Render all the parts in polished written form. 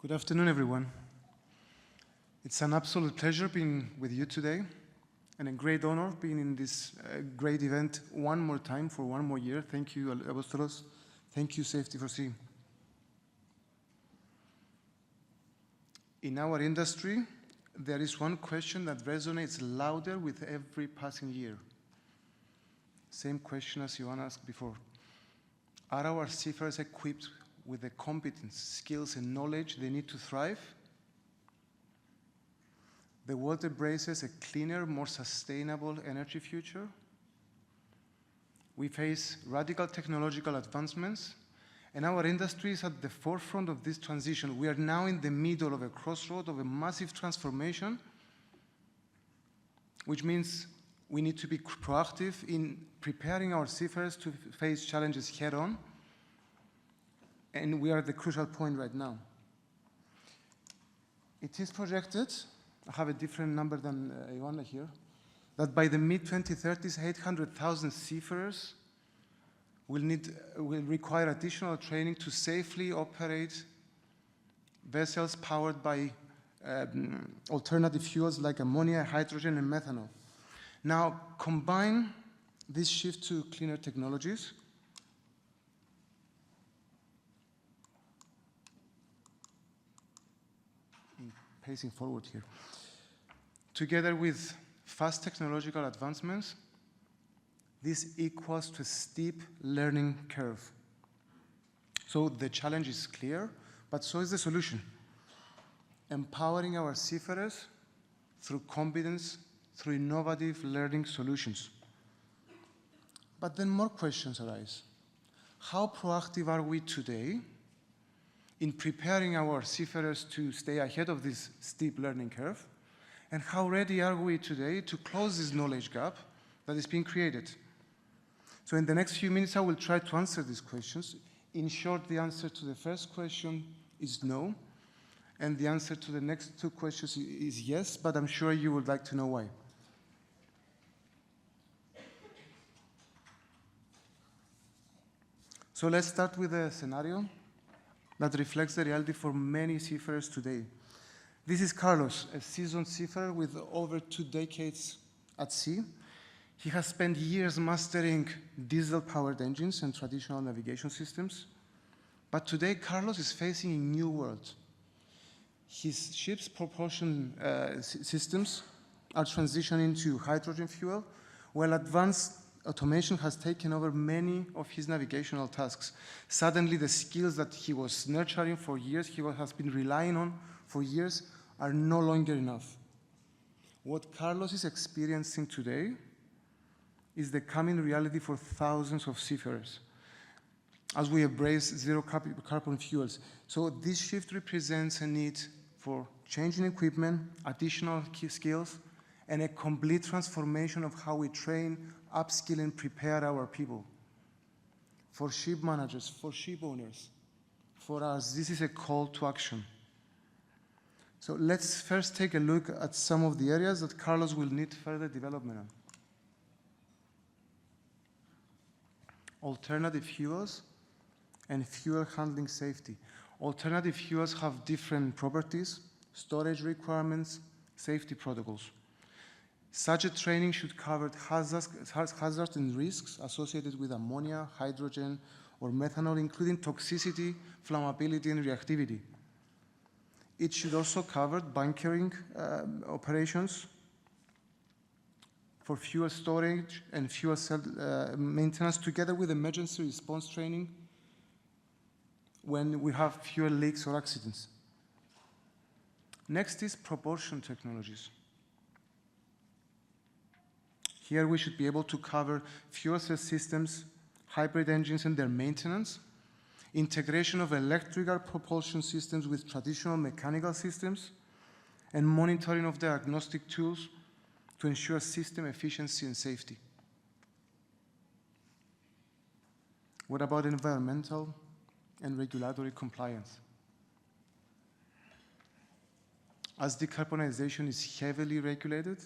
Good afternoon, everyone. It's an absolute pleasure being with you today, and a great honor being in this great event one more time for one more year. Thank you, Apostolos. Thank you, SAFETY4SEA. In our industry, there is one question that resonates louder with every passing year. Same question as Joanna asked before. Are our seafarers equipped with the competence, skills, and knowledge they need to thrive? The world embraces a cleaner, more sustainable energy future. We face radical technological advancements, and our industry is at the forefront of this transition. We are now in the middle of a crossroad of a massive transformation, which means we need to be proactive in preparing our seafarers to face challenges head-on, and we are at the crucial point right now. It is projected, I have a different number than Ioanna here, that by the mid-2030s, 800,000 seafarers will require additional training to safely operate vessels powered by alternative fuels like ammonia, hydrogen, and methanol. Now, combine this shift to cleaner technologies pacing forward here. Together with fast technological advancements, this equals to a steep learning curve. So the challenge is clear, but so is the solution. Empowering our seafarers through competence, through innovative learning solutions. But then more questions arise. How proactive are we today in preparing our seafarers to stay ahead of this steep learning curve? And how ready are we today to close this knowledge gap that is being created? So in the next few minutes, I will try to answer these questions. In short, the answer to the first question is no, and the answer to the next two questions is yes, but I'm sure you would like to know why. So let's start with a scenario that reflects the reality for many seafarers today. This is Carlos, a seasoned seafarer with over 2 decades at sea. He has spent years mastering diesel-powered engines and traditional navigation systems. But today, Carlos is facing a new world. His ship's propulsion systems are transitioning to hydrogen fuel, while advanced automation has taken over many of his navigational tasks. Suddenly, the skills that he was nurturing for years, he has been relying on for years, are no longer enough. What Carlos is experiencing today is the coming reality for thousands of seafarers as we embrace zero carbon fuels. So this shift represents a need for changing equipment, additional key skills, and a complete transformation of how we train, upskill, and prepare our people. For ship managers, for ship owners, for us, this is a call to action. So let's first take a look at some of the areas that Carlos will need further development on. Alternative fuels and fuel handling safety. Alternative fuels have different properties, storage requirements, safety protocols. Such a training should cover hazards and risks associated with ammonia, hydrogen, or methanol, including toxicity, flammability, and reactivity. It should also cover bunkering operations for fuel storage and fuel cell maintenance, together with emergency response training when we have fuel leaks or accidents. Next is propulsion technologies. Here we should be able to cover fuel cell systems, hybrid engines and their maintenance, integration of electrical propulsion systems with traditional mechanical systems, and monitoring of diagnostic tools to ensure system efficiency and safety. What about environmental and regulatory compliance? As decarbonization is heavily regulated,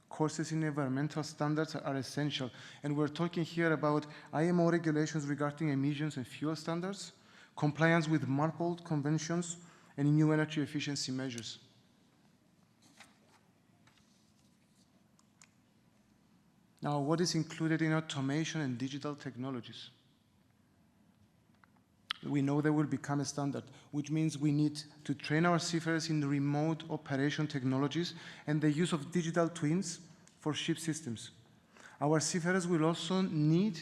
courses in environmental standards are essential. And we're talking here about IMO regulations regarding emissions and fuel standards, compliance with MARPOL conventions, and new energy efficiency measures. Now, what is included in automation and digital technologies? We know they will become a standard, which means we need to train our seafarers in remote operation technologies and the use of digital twins for ship systems. Our seafarers will also need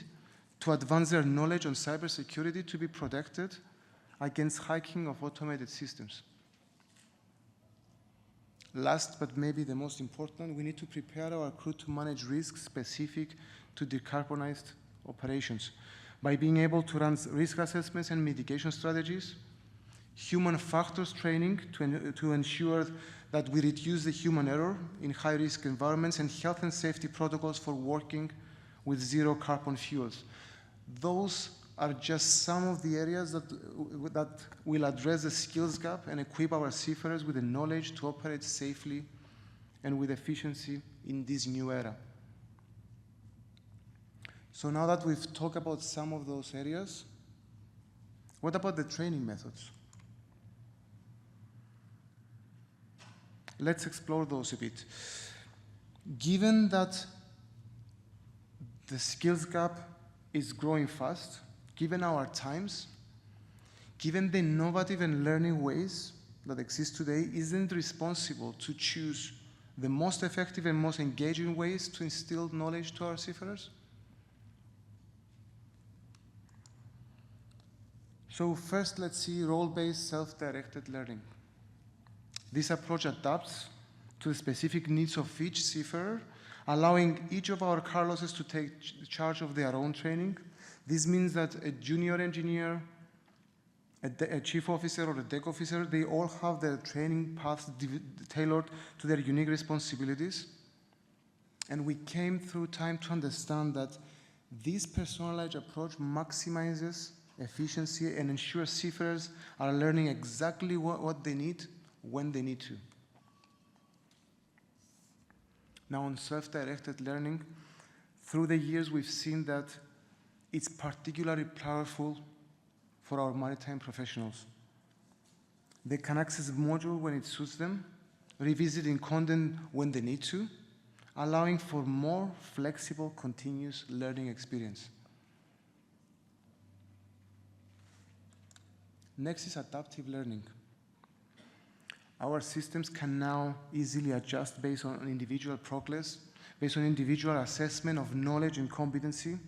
to advance their knowledge on cybersecurity to be protected against hacking of automated systems. Last, but maybe the most important, we need to prepare our crew to manage risks specific to decarbonized operations by being able to run risk assessments and mitigation strategies, human factors training to ensure that we reduce the human error in high-risk environments, and health and safety protocols for working with zero carbon fuels. Those are just some of the areas that will address the skills gap and equip our seafarers with the knowledge to operate safely and with efficiency in this new era. So now that we've talked about some of those areas, what about the training methods? Let's explore those a bit. Given that the skills gap is growing fast, given our times, given the innovative and learning ways that exist today, isn't it responsible to choose the most effective and most engaging ways to instill knowledge to our seafarers? So first, let's see role-based self-directed learning. This approach adapts to the specific needs of each seafarer, allowing each of our Carloses to take charge of their own training. This means that a junior engineer, a chief officer, or a deck officer, they all have their training paths tailored to their unique responsibilities. And we came through time to understand that this personalized approach maximizes efficiency and ensures seafarers are learning exactly what they need when they need to. Now, on self-directed learning, through the years we've seen that it's particularly powerful for our maritime professionals. They can access module when it suits them, revisiting content when they need to, allowing for more flexible, continuous learning experience. Next is adaptive learning. Our systems can now easily adjust based on individual progress, based on individual assessment of knowledge and competency.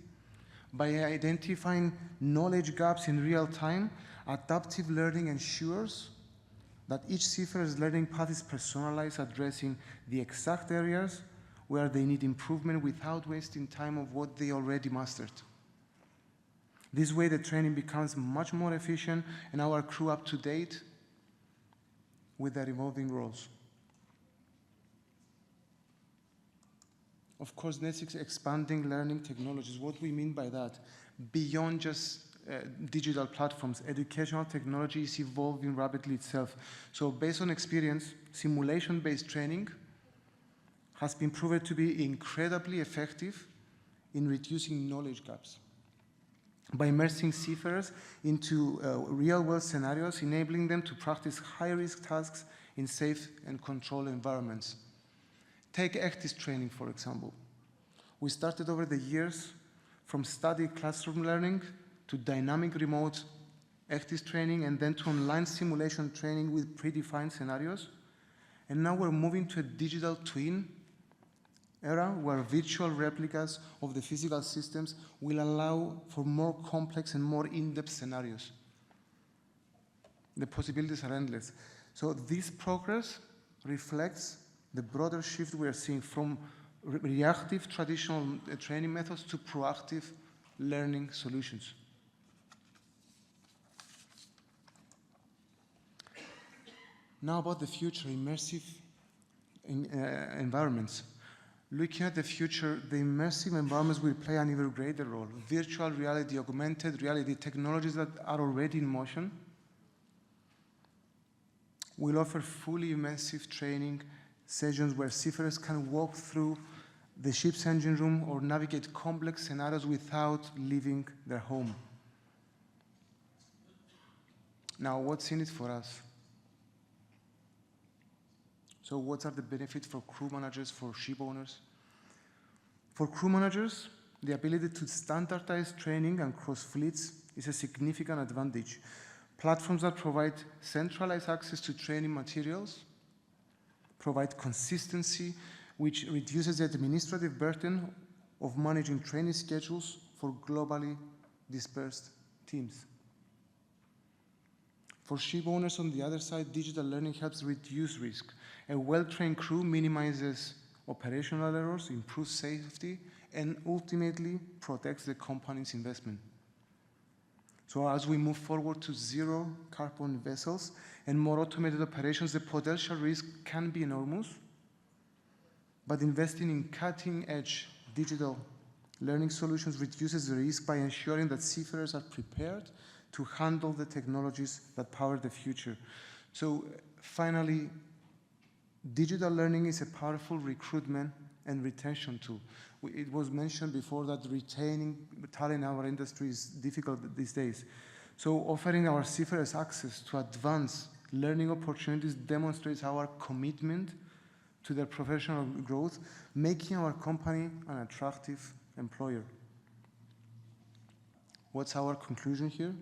By identifying knowledge gaps in real time, adaptive learning ensures that each seafarer's learning path is personalized, addressing the exact areas where they need improvement without wasting time of what they already mastered. This way, the training becomes much more efficient and our crew up to date with their evolving roles. Of course, next is expanding learning technologies. What we mean by that, beyond just digital platforms, educational technology is evolving rapidly itself. So based on experience, simulation-based training has been proven to be incredibly effective in reducing knowledge gaps by immersing seafarers into real-world scenarios, enabling them to practice high-risk tasks in safe and controlled environments. Take ECTIS training, for example. We started over the years from static classroom learning to dynamic remote ECTIS training, and then to online simulation training with predefined scenarios. And now we're moving to a digital twin era where virtual replicas of the physical systems will allow for more complex and more in-depth scenarios. The possibilities are endless. So this progress reflects the broader shift we are seeing from reactive traditional training methods to proactive learning solutions. Now about the future, immersive environments. Looking at the future, the immersive environments will play an even greater role. Virtual reality, augmented reality, technologies that are already in motion will offer fully immersive training sessions where seafarers can walk through the ship's engine room or navigate complex scenarios without leaving their home. Now, what's in it for us? So what are the benefits for crew managers, for ship owners? For crew managers, the ability to standardize training across fleets is a significant advantage. Platforms that provide centralized access to training materials provide consistency, which reduces the administrative burden of managing training schedules for globally dispersed teams. For ship owners, on the other side, digital learning helps reduce risk. A well-trained crew minimizes operational errors, improves safety, and ultimately protects the company's investment. So as we move forward to zero carbon vessels and more automated operations, the potential risk can be enormous, but investing in cutting-edge digital learning solutions reduces the risk by ensuring that seafarers are prepared to handle the technologies that power the future. So finally, digital learning is a powerful recruitment and retention tool. It was mentioned before that retaining talent in our industry is difficult these days. So offering our seafarers access to advanced learning opportunities demonstrates our commitment to their professional growth, making our company an attractive employer. What's our conclusion here?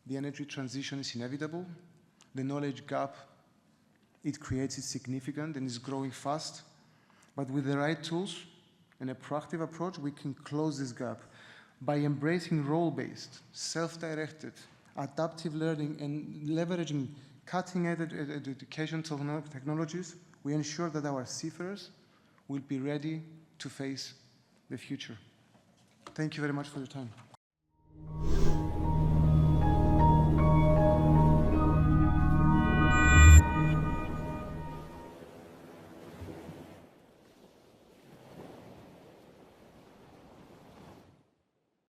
The energy transition is inevitable. The knowledge gap it creates is significant and is growing fast. But with the right tools and a proactive approach, we can close this gap. By embracing role-based, self-directed, adaptive learning and leveraging cutting-edge education technologies, we ensure that our seafarers will be ready to face the future. Thank you very much for your time.